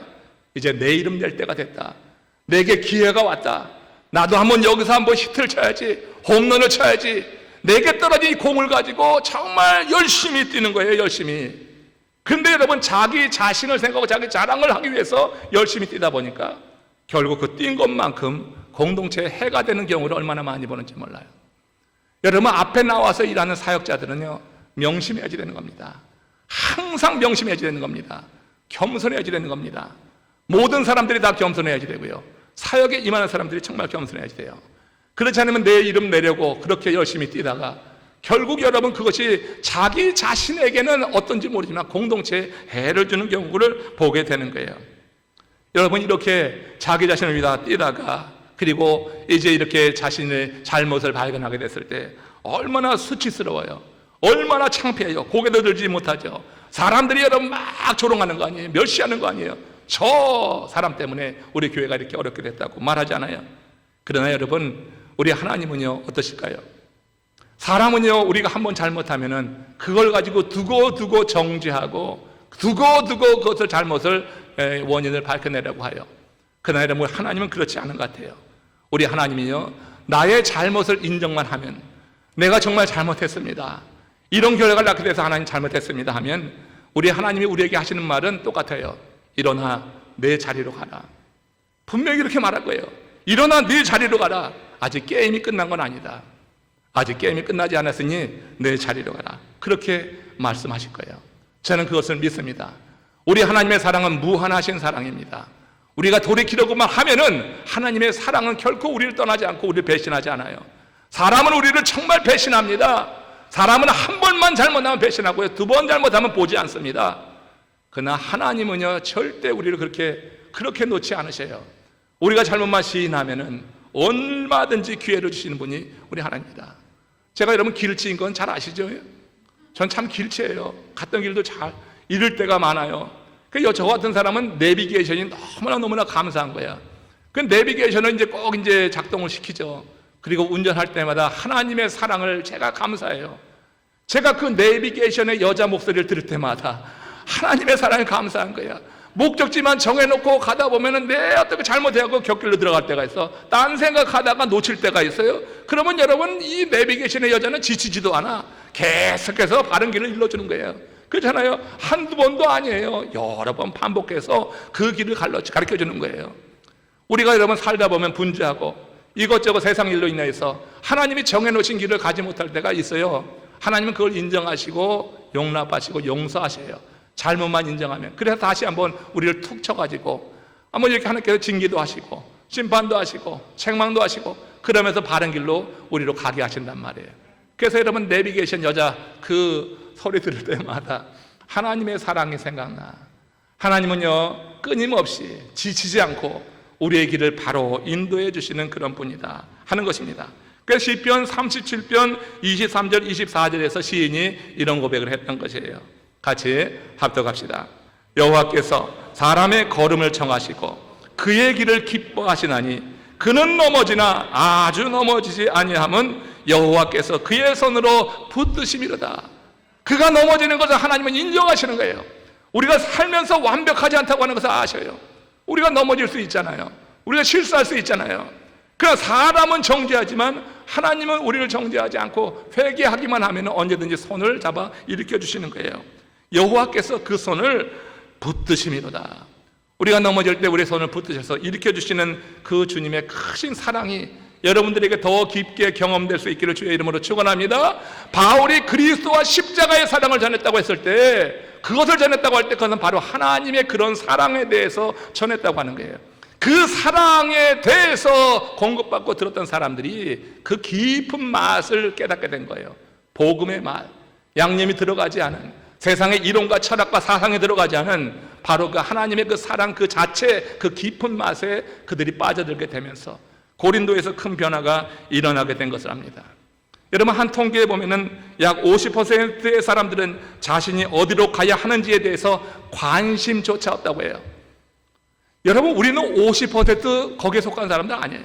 이제 내 이름 낼 때가 됐다. 내게 기회가 왔다. 나도 한번 여기서 한번 히트를 쳐야지. 홈런을 쳐야지. 내게 떨어진 이 공을 가지고 정말 열심히 뛰는 거예요. 열심히. 근데 여러분 자기 자신을 생각하고 자기 자랑을 하기 위해서 열심히 뛰다 보니까 결국 그 뛴 것만큼 공동체에 해가 되는 경우를 얼마나 많이 보는지 몰라요. 여러분 앞에 나와서 일하는 사역자들은요 명심해야지 되는 겁니다. 항상 명심해야지 되는 겁니다. 겸손해야지 되는 겁니다. 모든 사람들이 다 겸손해야지 되고요 사역에 임하는 사람들이 정말 겸손해야지 돼요. 그렇지 않으면 내 이름 내려고 그렇게 열심히 뛰다가 결국 여러분 그것이 자기 자신에게는 어떤지 모르지만 공동체에 해를 주는 경우를 보게 되는 거예요. 여러분 이렇게 자기 자신을 위해 뛰다가 그리고 이제 이렇게 자신의 잘못을 발견하게 됐을 때 얼마나 수치스러워요. 얼마나 창피해요. 고개도 들지 못하죠. 사람들이 여러분 막 조롱하는 거 아니에요. 멸시하는 거 아니에요. 저 사람 때문에 우리 교회가 이렇게 어렵게 됐다고 말하지 않아요. 그러나 여러분 우리 하나님은요 어떠실까요? 사람은요, 우리가 한번 잘못하면은 그걸 가지고 두고 정죄하고 두고 그것을 잘못을 원인을 밝혀내려고 해요. 그러나 여러분, 하나님은 그렇지 않은 것 같아요. 우리 하나님이요, 나의 잘못을 인정만 하면, 내가 정말 잘못했습니다, 이런 결과를 낳게 돼서 하나님 잘못했습니다 하면, 우리 하나님이 우리에게 하시는 말은 똑같아요. 일어나 내 자리로 가라. 분명히 이렇게 말할 거예요. 일어나 내 자리로 가라. 아직 게임이 끝난 건 아니다. 아직 게임이 끝나지 않았으니 내 자리로 가라. 그렇게 말씀하실 거예요. 저는 그것을 믿습니다. 우리 하나님의 사랑은 무한하신 사랑입니다. 우리가 돌이키려고만 하면은 하나님의 사랑은 결코 우리를 떠나지 않고 우리를 배신하지 않아요. 사람은 우리를 정말 배신합니다. 사람은 한 번만 잘못하면 배신하고요, 두 번 잘못하면 보지 않습니다. 그러나 하나님은요, 절대 우리를 그렇게 놓지 않으셔요. 우리가 잘못만 시인하면은 얼마든지 기회를 주시는 분이 우리 하나님입니다. 제가 여러분 길치인 건 잘 아시죠? 전 참 길치예요. 갔던 길도 잘 잃을 때가 많아요. 저 같은 사람은 내비게이션이 너무나 감사한 거야. 그 내비게이션은 이제 꼭 이제 작동을 시키죠. 그리고 운전할 때마다 하나님의 사랑을 제가 감사해요. 제가 그 내비게이션의 여자 목소리를 들을 때마다 하나님의 사랑에 감사한 거야. 목적지만 정해놓고 가다 보면은 어떻게 잘못해갖고 곁길로 들어갈 때가 있어. 딴 생각하다가 놓칠 때가 있어요. 그러면 여러분, 이 내비게이션의 여자는 지치지도 않아. 계속해서 바른 길을 일러주는 거예요. 그렇잖아요. 한두 번도 아니에요. 여러 번 반복해서 그 길을 가르쳐주는 거예요. 우리가 여러분 살다 보면 분주하고 이것저것 세상 일로 인해서 하나님이 정해놓으신 길을 가지 못할 때가 있어요. 하나님은 그걸 인정하시고 용납하시고 용서하셔요. 잘못만 인정하면. 그래서 다시 한번 우리를 툭 쳐가지고 한번 이렇게 하나님께서 징계도 하시고 심판도 하시고 책망도 하시고 그러면서 바른 길로 우리로 가게 하신단 말이에요. 그래서 여러분, 내비게이션 여자 그 소리 들을 때마다 하나님의 사랑이 생각나. 하나님은요, 끊임없이 지치지 않고 우리의 길을 바로 인도해 주시는 그런 분이다 하는 것입니다. 그래서 시편 37편 23절 24절에서 시인이 이런 고백을 했던 것이에요. 같이 합독합시다. 여호와께서 사람의 걸음을 청하시고 그의 길을 기뻐하시나니 그는 넘어지나 아주 넘어지지 아니함은 여호와께서 그의 손으로 붙드심이로다. 그가 넘어지는 것을 하나님은 인정하시는 거예요. 우리가 살면서 완벽하지 않다고 하는 것을 아셔요. 우리가 넘어질 수 있잖아요. 우리가 실수할 수 있잖아요. 그러나 사람은 정죄하지만 하나님은 우리를 정죄하지 않고 회개하기만 하면 언제든지 손을 잡아 일으켜 주시는 거예요. 여호와께서 그 손을 붙드심이로다. 우리가 넘어질 때 우리의 손을 붙드셔서 일으켜 주시는 그 주님의 크신 사랑이 여러분들에게 더 깊게 경험될 수 있기를 주의 이름으로 축원합니다. 바울이 그리스도와 십자가의 사랑을 전했다고 했을 때, 그것을 전했다고 할 때 그것은 바로 하나님의 그런 사랑에 대해서 전했다고 하는 거예요. 그 사랑에 대해서 공급받고 들었던 사람들이 그 깊은 맛을 깨닫게 된 거예요. 복음의 맛, 양념이 들어가지 않은, 세상의 이론과 철학과 사상에 들어가지 않은 바로 그 하나님의 그 사랑 그 자체, 그 깊은 맛에 그들이 빠져들게 되면서 고린도에서 큰 변화가 일어나게 된 것을 압니다. 여러분, 한 통계에 보면은 약 50%의 사람들은 자신이 어디로 가야 하는지에 대해서 관심조차 없다고 해요. 여러분, 우리는 50% 거기에 속한 사람들 아니에요.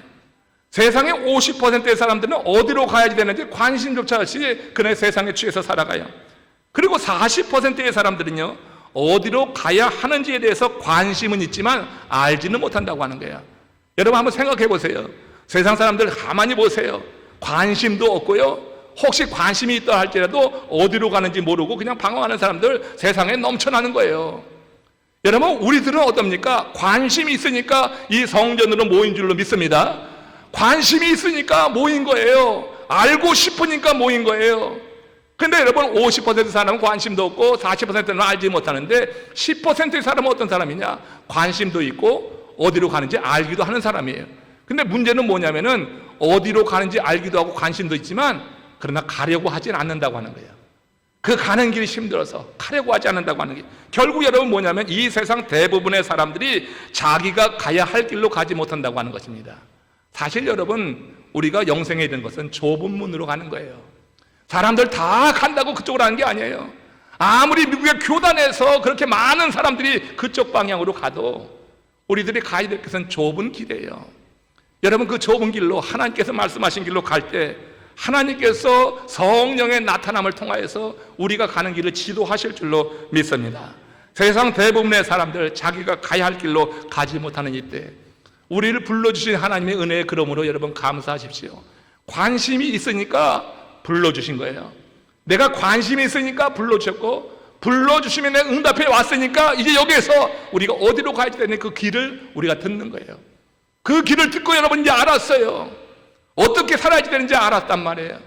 세상의 50%의 사람들은 어디로 가야지 되는지 관심조차 없이 그냥 세상에 취해서 살아가요. 그리고 40%의 사람들은요, 어디로 가야 하는지에 대해서 관심은 있지만 알지는 못한다고 하는 거예요. 여러분, 한번 생각해 보세요. 세상 사람들 가만히 보세요. 관심도 없고요, 혹시 관심이 있다 할지라도 어디로 가는지 모르고 그냥 방황하는 사람들 세상에 넘쳐나는 거예요. 여러분, 우리들은 어떻습니까? 관심이 있으니까 이 성전으로 모인 줄로 믿습니다. 관심이 있으니까 모인 거예요. 알고 싶으니까 모인 거예요. 근데 여러분, 50% 사람은 관심도 없고 40%는 알지 못하는데 10%의 사람은 어떤 사람이냐? 관심도 있고 어디로 가는지 알기도 하는 사람이에요. 근데 문제는 뭐냐면은 어디로 가는지 알기도 하고 관심도 있지만 그러나 가려고 하진 않는다고 하는 거예요. 그 가는 길이 힘들어서 가려고 하지 않는다고 하는 게, 결국 여러분 뭐냐면 이 세상 대부분의 사람들이 자기가 가야 할 길로 가지 못한다고 하는 것입니다. 사실 여러분, 우리가 영생에 이른 것은 좁은 문으로 가는 거예요. 사람들 다 간다고 그쪽으로 가는 게 아니에요. 아무리 미국의 교단에서 그렇게 많은 사람들이 그쪽 방향으로 가도 우리들이 가야 될 것은 좁은 길이에요. 여러분, 그 좁은 길로, 하나님께서 말씀하신 길로 갈 때 하나님께서 성령의 나타남을 통하여서 우리가 가는 길을 지도하실 줄로 믿습니다. 세상 대부분의 사람들 자기가 가야 할 길로 가지 못하는 이때 우리를 불러주신 하나님의 은혜에 그러므로 여러분 감사하십시오. 관심이 있으니까 불러주신 거예요. 내가 관심이 있으니까 불러주셨고, 불러주시면 내가 응답해 왔으니까 이제 여기에서 우리가 어디로 가야 되는 그 길을 우리가 듣는 거예요. 그 길을 듣고 여러분 이제 알았어요. 어떻게 살아야 되는지 알았단 말이에요.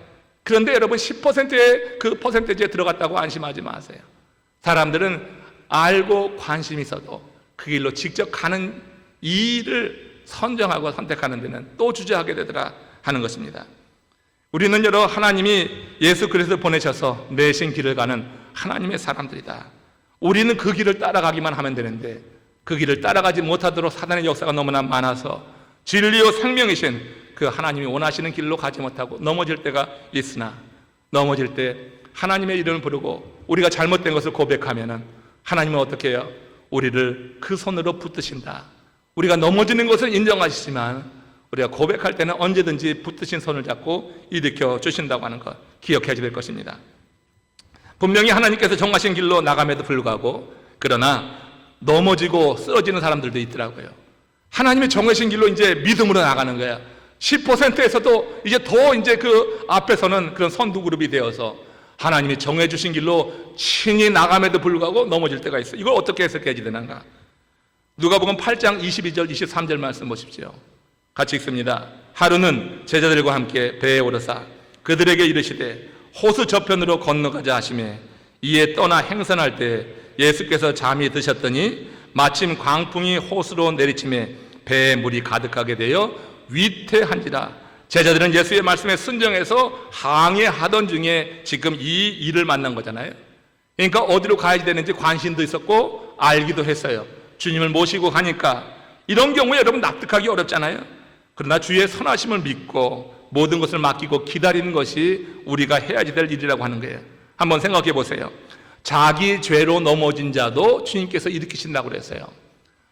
그런데 여러분 10%의 그 퍼센테이지에 들어갔다고 안심하지 마세요. 사람들은 알고 관심이 있어도 그 길로 직접 가는 일을 선정하고 선택하는 데는 또 주저하게 되더라 하는 것입니다. 우리는 여러 하나님이 예수 그리스도를 보내셔서 내신 길을 가는 하나님의 사람들이다. 우리는 그 길을 따라가기만 하면 되는데 그 길을 따라가지 못하도록 사단의 역사가 너무나 많아서 진리요 생명이신 그 하나님이 원하시는 길로 가지 못하고 넘어질 때가 있으나, 넘어질 때 하나님의 이름을 부르고 우리가 잘못된 것을 고백하면은 하나님은 어떻게 해요? 우리를 그 손으로 붙드신다. 우리가 넘어지는 것을 인정하시지만 우리가 고백할 때는 언제든지 붙드신 손을 잡고 일으켜 주신다고 하는 것 기억해야 될 것입니다. 분명히 하나님께서 정하신 길로 나감에도 불구하고 그러나 넘어지고 쓰러지는 사람들도 있더라고요. 하나님의 정하신 길로 이제 믿음으로 나가는 거야. 10%에서도 이제 더 이제 그 앞에서는 그런 선두 그룹이 되어서 하나님이 정해주신 길로 친히 나감에도 불구하고 넘어질 때가 있어. 이걸 어떻게 해석해야 되는가? 누가복음 8장 22절 23절 말씀 보십시오. 같이 읽습니다. 하루는 제자들과 함께 배에 오르사 그들에게 이르시되 호수 저편으로 건너가자 하시매 이에 떠나 행선할 때 예수께서 잠이 드셨더니 마침 광풍이 호수로 내리치매 배에 물이 가득하게 되어 위태한지라. 제자들은 예수의 말씀에 순종해서 항해하던 중에 지금 이 일을 만난 거잖아요. 그러니까 어디로 가야 되는지 관심도 있었고 알기도 했어요. 주님을 모시고 가니까. 이런 경우에 여러분 납득하기 어렵잖아요. 그러나 주의 선하심을 믿고 모든 것을 맡기고 기다리는 것이 우리가 해야지 될 일이라고 하는 거예요. 한번 생각해 보세요. 자기 죄로 넘어진 자도 주님께서 일으키신다고 그랬어요.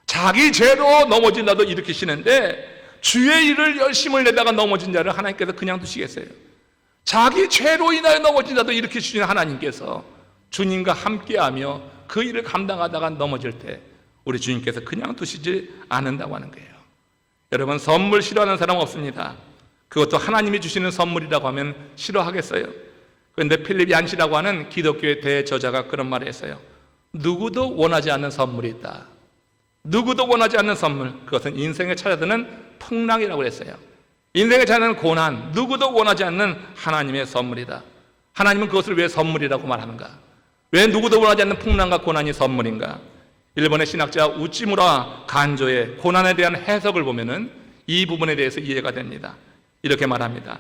자기 죄로 넘어진 자도 일으키시는데 주의 일을 열심을 내다가 넘어진 자를 하나님께서 그냥 두시겠어요? 자기 죄로 인하여 넘어진 자도 일으키시는 하나님께서 주님과 함께하며 그 일을 감당하다가 넘어질 때 우리 주님께서 그냥 두시지 않는다고 하는 거예요. 여러분, 선물 싫어하는 사람 없습니다. 그것도 하나님이 주시는 선물이라고 하면 싫어하겠어요? 그런데 필립 얀시라고 하는 기독교의 대저자가 그런 말을 했어요. 누구도 원하지 않는 선물이 있다. 누구도 원하지 않는 선물, 그것은 인생에 찾아드는 풍랑이라고 했어요. 인생에 찾아드는 고난, 누구도 원하지 않는 하나님의 선물이다. 하나님은 그것을 왜 선물이라고 말하는가? 왜 누구도 원하지 않는 풍랑과 고난이 선물인가? 일본의 신학자 우찌무라 간조의 고난에 대한 해석을 보면은 이 부분에 대해서 이해가 됩니다. 이렇게 말합니다.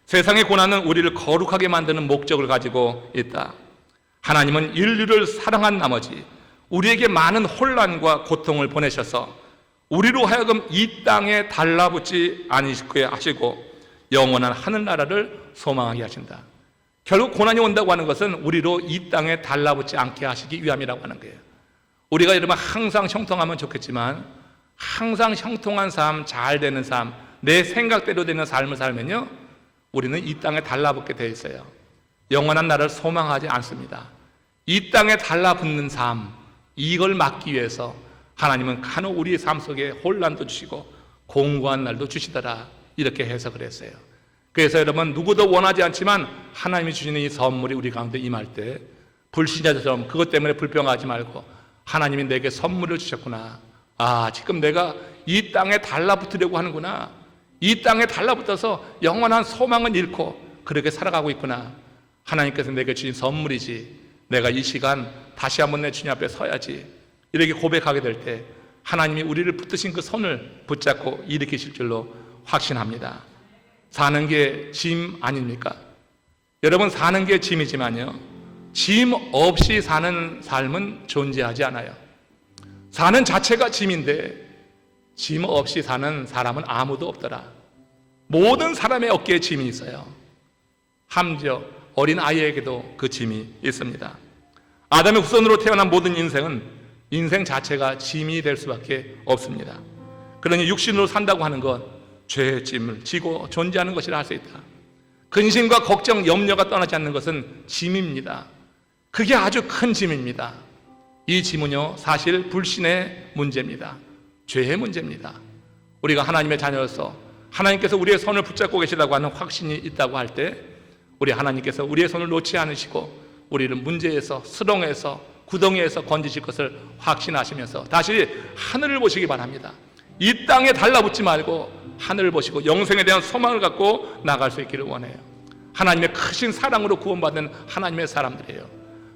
세상의 고난은 우리를 거룩하게 만드는 목적을 가지고 있다. 하나님은 인류를 사랑한 나머지 우리에게 많은 혼란과 고통을 보내셔서 우리로 하여금 이 땅에 달라붙지 않게 하시고 영원한 하늘나라를 소망하게 하신다. 결국 고난이 온다고 하는 것은 우리로 이 땅에 달라붙지 않게 하시기 위함이라고 하는 거예요. 우리가 여러분 항상 형통하면 좋겠지만 항상 형통한 삶, 잘 되는 삶, 내 생각대로 되는 삶을 살면요 우리는 이 땅에 달라붙게 되어 있어요. 영원한 나라를 소망하지 않습니다. 이 땅에 달라붙는 삶, 이걸 막기 위해서 하나님은 간혹 우리의 삶 속에 혼란도 주시고 공고한 날도 주시더라, 이렇게 해석을 했어요. 그래서 여러분 누구도 원하지 않지만 하나님이 주시는 이 선물이 우리 가운데 임할 때 불신자들처럼 그것 때문에 불평하지 말고 하나님이 내게 선물을 주셨구나. 아, 지금 내가 이 땅에 달라붙으려고 하는구나. 이 땅에 달라붙어서 영원한 소망은 잃고 그렇게 살아가고 있구나. 하나님께서 내게 주신 선물이지. 내가 이 시간 다시 한번 내 주님 앞에 서야지. 이렇게 고백하게 될 때 하나님이 우리를 붙드신 그 손을 붙잡고 일으키실 줄로 확신합니다. 사는 게 짐 아닙니까? 여러분, 사는 게 짐이지만요 짐 없이 사는 삶은 존재하지 않아요. 사는 자체가 짐인데 짐 없이 사는 사람은 아무도 없더라. 모든 사람의 어깨에 짐이 있어요. 함저 어린 아이에게도 그 짐이 있습니다. 아담의 후손으로 태어난 모든 인생은 인생 자체가 짐이 될 수밖에 없습니다. 그러니 육신으로 산다고 하는 것 죄의 짐을 지고 존재하는 것이라 할 수 있다. 근심과 걱정, 염려가 떠나지 않는 것은 짐입니다. 그게 아주 큰 짐입니다. 이 짐은요, 사실 불신의 문제입니다. 죄의 문제입니다. 우리가 하나님의 자녀로서 하나님께서 우리의 손을 붙잡고 계시다고 하는 확신이 있다고 할 때, 우리 하나님께서 우리의 손을 놓지 않으시고 우리를 문제에서, 수렁에서, 구덩이에서 건지실 것을 확신하시면서 다시 하늘을 보시기 바랍니다. 이 땅에 달라붙지 말고 하늘을 보시고 영생에 대한 소망을 갖고 나갈 수 있기를 원해요. 하나님의 크신 사랑으로 구원받은 하나님의 사람들이에요.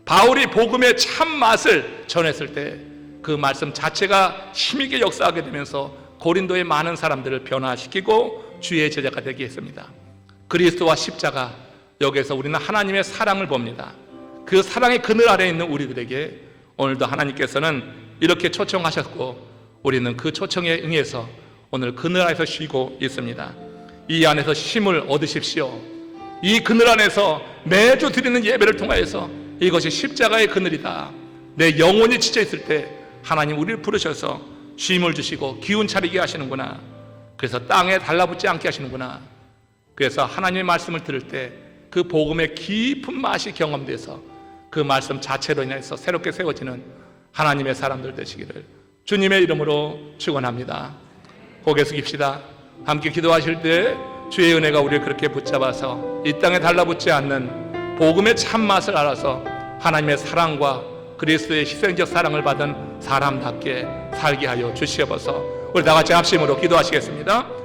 바울이 복음의 참맛을 전했을 때 그 말씀 자체가 힘있게 역사하게 되면서 고린도의 많은 사람들을 변화시키고 주의 제자가 되게 했습니다. 그리스도와 십자가, 여기에서 우리는 하나님의 사랑을 봅니다. 그 사랑의 그늘 아래에 있는 우리들에게 오늘도 하나님께서는 이렇게 초청하셨고, 우리는 그 초청에 응해서 오늘 그늘 아래에서 쉬고 있습니다. 이 안에서 힘을 얻으십시오. 이 그늘 안에서 매주 드리는 예배를 통하여서 이것이 십자가의 그늘이다, 내 영혼이 지쳐 있을 때 하나님 우리를 부르셔서 쉼을 주시고 기운 차리게 하시는구나, 그래서 땅에 달라붙지 않게 하시는구나, 그래서 하나님의 말씀을 들을 때 그 복음의 깊은 맛이 경험돼서 그 말씀 자체로 인해서 새롭게 세워지는 하나님의 사람들 되시기를 주님의 이름으로 축원합니다. 고개 숙입시다. 함께 기도하실 때 주의 은혜가 우리를 그렇게 붙잡아서 이 땅에 달라붙지 않는 복음의 참맛을 알아서 하나님의 사랑과 그리스도의 희생적 사랑을 받은 사람답게 살게 하여 주시옵소서. 우리 다 같이 합심으로 기도하시겠습니다.